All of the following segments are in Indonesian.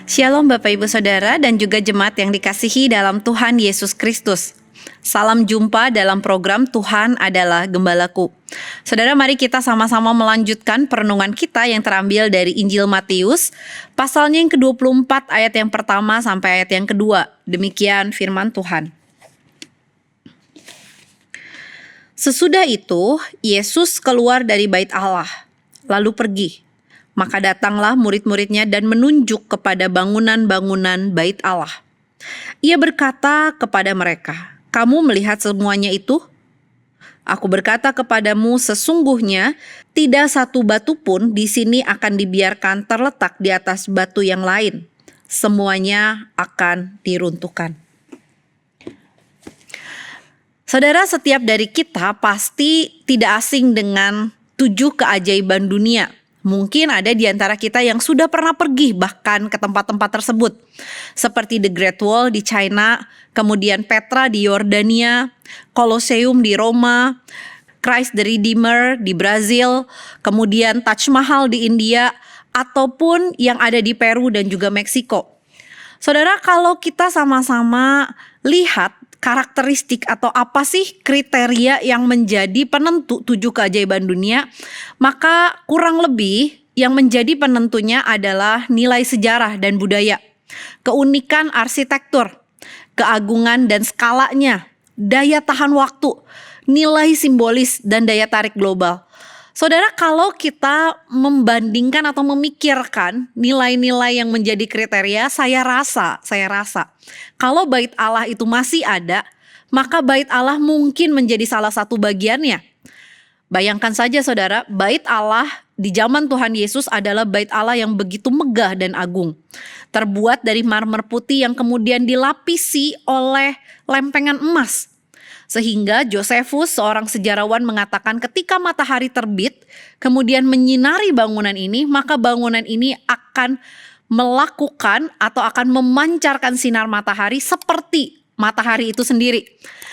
Shalom Bapak Ibu Saudara dan juga jemaat yang dikasihi dalam Tuhan Yesus Kristus. Salam jumpa dalam program Tuhan adalah Gembalaku. Saudara, mari kita sama-sama melanjutkan perenungan kita yang terambil dari Injil Matius, pasalnya yang ke-24 ayat yang pertama sampai ayat yang kedua. Demikian firman Tuhan. Sesudah itu, Yesus keluar dari bait Allah, lalu pergi. Maka datanglah murid-muridnya dan menunjuk kepada bangunan-bangunan bait Allah. Ia berkata kepada mereka, "Kamu melihat semuanya itu? Aku berkata kepadamu, sesungguhnya tidak satu batu pun di sini akan dibiarkan terletak di atas batu yang lain. Semuanya akan diruntuhkan." Saudara, setiap dari kita pasti tidak asing dengan 7 keajaiban dunia. Mungkin ada di antara kita yang sudah pernah pergi bahkan ke tempat-tempat tersebut. Seperti The Great Wall di China, kemudian Petra di Yordania, Colosseum di Roma, Christ the Redeemer di Brazil, kemudian Taj Mahal di India, ataupun yang ada di Peru dan juga Meksiko. Saudara, kalau kita sama-sama lihat karakteristik atau apa sih kriteria yang menjadi penentu 7 keajaiban dunia, maka kurang lebih yang menjadi penentunya adalah nilai sejarah dan budaya, keunikan arsitektur, keagungan dan skalanya, daya tahan waktu, nilai simbolis dan daya tarik global. Saudara, kalau kita membandingkan atau memikirkan nilai-nilai yang menjadi kriteria, saya rasa kalau bait Allah itu masih ada, maka bait Allah mungkin menjadi salah satu bagiannya. Bayangkan saja saudara, bait Allah di zaman Tuhan Yesus adalah bait Allah yang begitu megah dan agung. Terbuat dari marmer putih yang kemudian dilapisi oleh lempengan emas. Sehingga Josephus, seorang sejarawan, mengatakan ketika matahari terbit kemudian menyinari bangunan ini, maka bangunan ini akan melakukan atau akan memancarkan sinar matahari seperti matahari itu sendiri.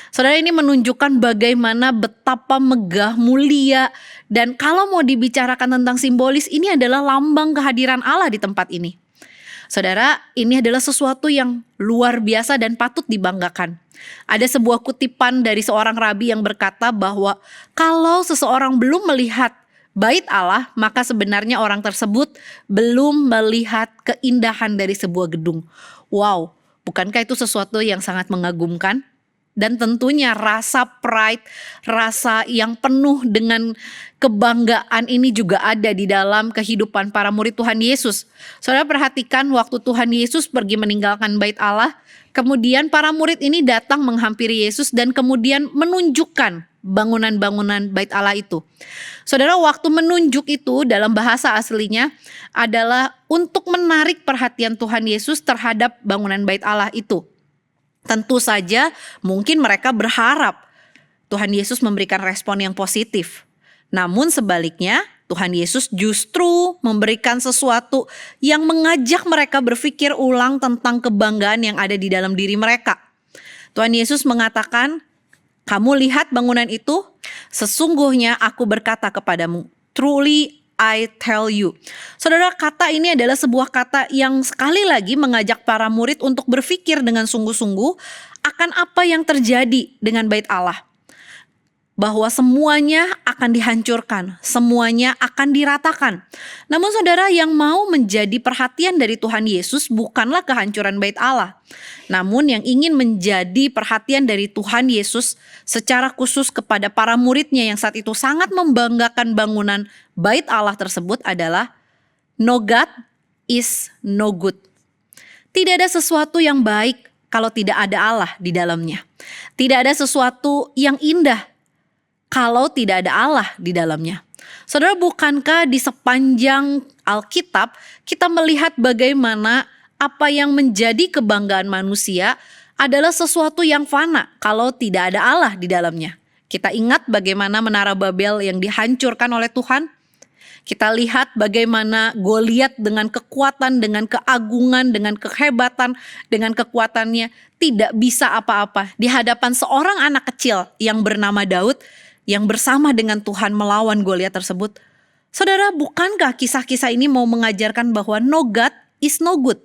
Saudara, ini menunjukkan bagaimana betapa megah, mulia, dan kalau mau dibicarakan tentang simbolis, ini adalah lambang kehadiran Allah di tempat ini. Saudara, ini adalah sesuatu yang luar biasa dan patut dibanggakan. Ada sebuah kutipan dari seorang rabi yang berkata bahwa kalau seseorang belum melihat bait Allah, maka sebenarnya orang tersebut belum melihat keindahan dari sebuah gedung. Wow, bukankah itu sesuatu yang sangat mengagumkan? Dan tentunya rasa pride, rasa yang penuh dengan kebanggaan ini juga ada di dalam kehidupan para murid Tuhan Yesus. Saudara, perhatikan waktu Tuhan Yesus pergi meninggalkan bait Allah, kemudian para murid ini datang menghampiri Yesus dan kemudian menunjukkan bangunan-bangunan bait Allah itu. Saudara, waktu menunjuk itu dalam bahasa aslinya adalah untuk menarik perhatian Tuhan Yesus terhadap bangunan bait Allah itu. Tentu saja mungkin mereka berharap Tuhan Yesus memberikan respon yang positif. Namun sebaliknya, Tuhan Yesus justru memberikan sesuatu yang mengajak mereka berpikir ulang tentang kebanggaan yang ada di dalam diri mereka. Tuhan Yesus mengatakan, "Kamu lihat bangunan itu? Sesungguhnya aku berkata kepadamu, truly I tell you." Saudara, kata ini adalah sebuah kata yang sekali lagi mengajak para murid untuk berpikir dengan sungguh-sungguh akan apa yang terjadi dengan bait Allah. Bahwa semuanya akan dihancurkan, semuanya akan diratakan. Namun saudara, yang mau menjadi perhatian dari Tuhan Yesus bukanlah kehancuran bait Allah. Namun yang ingin menjadi perhatian dari Tuhan Yesus secara khusus kepada para muridnya yang saat itu sangat membanggakan bangunan bait Allah tersebut adalah no God is no good. Tidak ada sesuatu yang baik kalau tidak ada Allah di dalamnya. Tidak ada sesuatu yang indah kalau tidak ada Allah di dalamnya. Saudara, bukankah di sepanjang Alkitab kita melihat bagaimana apa yang menjadi kebanggaan manusia adalah sesuatu yang fana kalau tidak ada Allah di dalamnya. Kita ingat bagaimana Menara Babel yang dihancurkan oleh Tuhan. Kita lihat bagaimana Goliat dengan kekuatan, dengan keagungan, dengan kehebatan, dengan kekuatannya tidak bisa apa-apa di hadapan seorang anak kecil yang bernama Daud yang bersama dengan Tuhan melawan Goliat tersebut. Saudara, bukankah kisah-kisah ini mau mengajarkan bahwa no God is no good?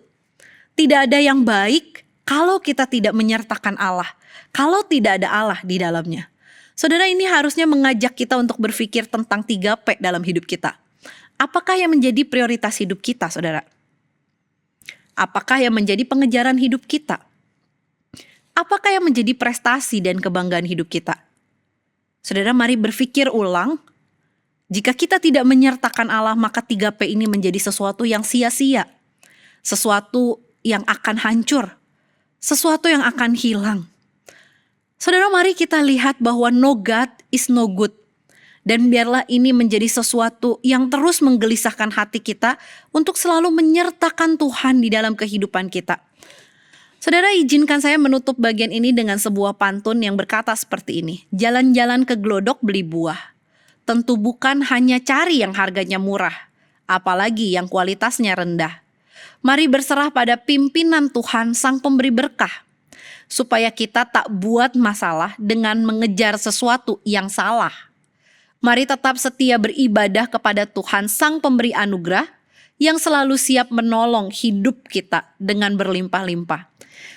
Tidak ada yang baik kalau kita tidak menyertakan Allah, kalau tidak ada Allah di dalamnya. Saudara, ini harusnya mengajak kita untuk berpikir tentang 3P dalam hidup kita. Apakah yang menjadi prioritas hidup kita, saudara? Apakah yang menjadi pengejaran hidup kita? Apakah yang menjadi prestasi dan kebanggaan hidup kita? Saudara, mari berpikir ulang. Jika kita tidak menyertakan Allah, maka 3P ini menjadi sesuatu yang sia-sia. Sesuatu yang akan hancur. Sesuatu yang akan hilang. Saudara, mari kita lihat bahwa no God is no good. Dan biarlah ini menjadi sesuatu yang terus menggelisahkan hati kita untuk selalu menyertakan Tuhan di dalam kehidupan kita. Saudara, izinkan saya menutup bagian ini dengan sebuah pantun yang berkata seperti ini. Jalan-jalan ke Glodok beli buah. Tentu bukan hanya cari yang harganya murah, apalagi yang kualitasnya rendah. Mari berserah pada pimpinan Tuhan Sang Pemberi Berkah, supaya kita tak buat masalah dengan mengejar sesuatu yang salah. Mari tetap setia beribadah kepada Tuhan Sang Pemberi Anugerah, yang selalu siap menolong hidup kita dengan berlimpah-limpah.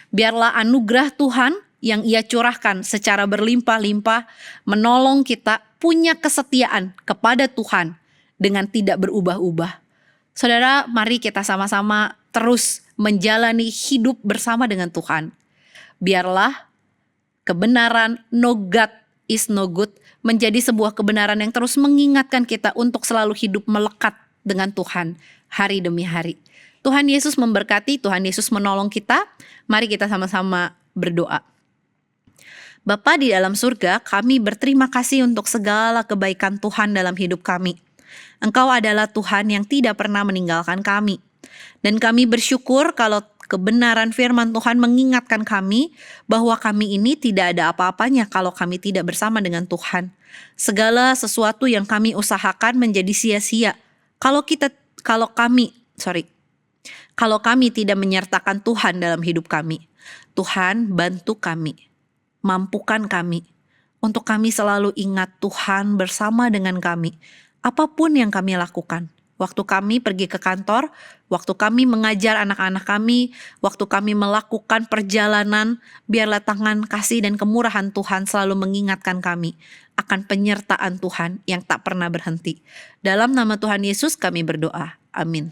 Biarlah anugerah Tuhan yang Ia curahkan secara berlimpah-limpah menolong kita punya kesetiaan kepada Tuhan dengan tidak berubah-ubah. Saudara, mari kita sama-sama terus menjalani hidup bersama dengan Tuhan. Biarlah kebenaran no God is no good menjadi sebuah kebenaran yang terus mengingatkan kita untuk selalu hidup melekat dengan Tuhan hari demi hari. Tuhan Yesus memberkati, Tuhan Yesus menolong kita. Mari kita sama-sama berdoa. Bapa di dalam surga, kami berterima kasih untuk segala kebaikan Tuhan dalam hidup kami. Engkau adalah Tuhan yang tidak pernah meninggalkan kami. Dan kami bersyukur kalau kebenaran firman Tuhan mengingatkan kami bahwa kami ini tidak ada apa-apanya kalau kami tidak bersama dengan Tuhan. Segala sesuatu yang kami usahakan menjadi sia-sia kalau kami tidak menyertakan Tuhan dalam hidup kami. Tuhan, bantu kami, mampukan kami untuk kami selalu ingat Tuhan bersama dengan kami, apapun yang kami lakukan. Waktu kami pergi ke kantor, waktu kami mengajar anak-anak kami, waktu kami melakukan perjalanan, biarlah tangan kasih dan kemurahan Tuhan selalu mengingatkan kami akan penyertaan Tuhan yang tak pernah berhenti. Dalam nama Tuhan Yesus kami berdoa. Amin.